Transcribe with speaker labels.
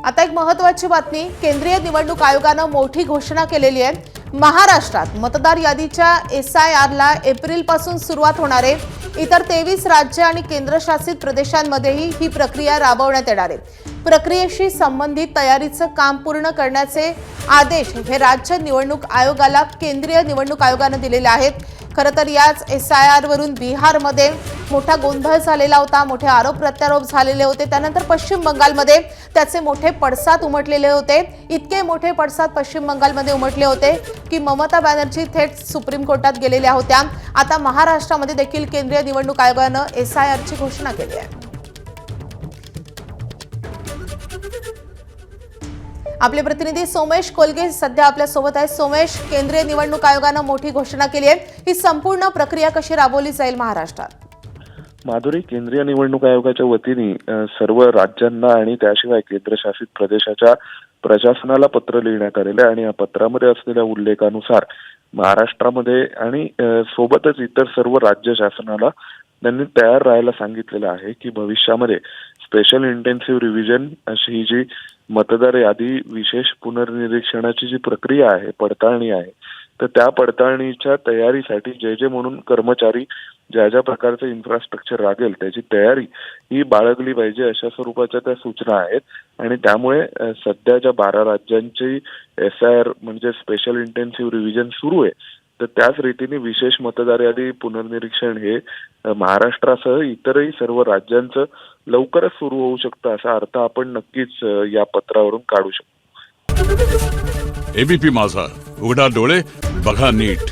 Speaker 1: आता एक महत्त्वाची बातमी, केंद्रीय निवडणूक आयोगानं मोठी घोषणा केलेली आहे। महाराष्ट्रात मतदार यादीच्या SIRला एप्रिलपासून सुरुवात होणार आहे। इतर 23 राज्य आणि केंद्रशासित प्रदेशांमध्येही ही प्रक्रिया राबवण्यात येणार आहे। प्रक्रियेशी संबंधित तयारीचं काम पूर्ण करण्याचे आदेश हे राज्य निवडणूक आयोगाला केंद्रीय निवडणूक आयोगाने दिलेले आहेत। खरं तर याच SIR वरून बिहारमध्ये मोठा गोंधळ झालेला होता, मोठे आरोप प्रत्यारोप झालेले होते। त्यानंतर पश्चिम बंगालमध्ये त्याचे मोठे पडसाद उमटलेले होते। इतके मोठे पडसाद पश्चिम बंगालमध्ये उमटले होते की ममता बॅनर्जी थेट सुप्रीम कोर्टात गेलेल्या होत्या। आता महाराष्ट्रामध्ये देखील केंद्रीय निवडणूक आयोगाने SIRची घोषणा केली आहे। आपले प्रतिनिधी सोमेश कोलगे सध्या आपल्या सोबत आहेत। सोमेश, केंद्रीय निवडणूक आयोगाने मोठी घोषणा केली आहे, ही संपूर्ण प्रक्रिया कशी राबवली जाईल महाराष्ट्रात?
Speaker 2: माधुरी, केंद्रीय निवडणूक आयोगाच्या वतीने सर्व राज्यांना आणि त्याशिवाय केंद्रशासित प्रदेशाच्या प्रशासनाला पत्र लिहिण्यात आलेलं आहे आणि या पत्रामध्ये असलेल्या उल्लेखानुसार महाराष्ट्रामध्ये आणि सोबतच इतर सर्व राज्य शासनाला त्यांनी तयार राहायला सांगितलेलं आहे की भविष्यामध्ये स्पेशल इंटेन्सिव्ह रिव्हिजन अशी ही जी मतदार यादी विशेष पुनर्निरीक्षणाची जी प्रक्रिया आहे, पडताळणी आहे, तर त्या पडताळणीच्या तयारीसाठी जे म्हणून कर्मचारी ज्या प्रकारचं इन्फ्रास्ट्रक्चर लागेल त्याची तयारी ही बाळगली पाहिजे अशा स्वरूपाच्या त्या सूचना आहेत। आणि त्यामुळे सध्या ज्या 12 राज्यांची SIR म्हणजे स्पेशल इंटेन्सिव्ह रिव्हिजन सुरू आहे, तर त्याच रीतीने विशेष मतदार यादी पुनर्निरीक्षण हे महाराष्ट्रासह इतरही सर्व राज्यांचं लवकरच सुरू होऊ शकतं असा अर्थ आपण नक्कीच या पत्रावरून काढू शकतो।
Speaker 3: ABP माझा, उघडा डोळे बघा नीट।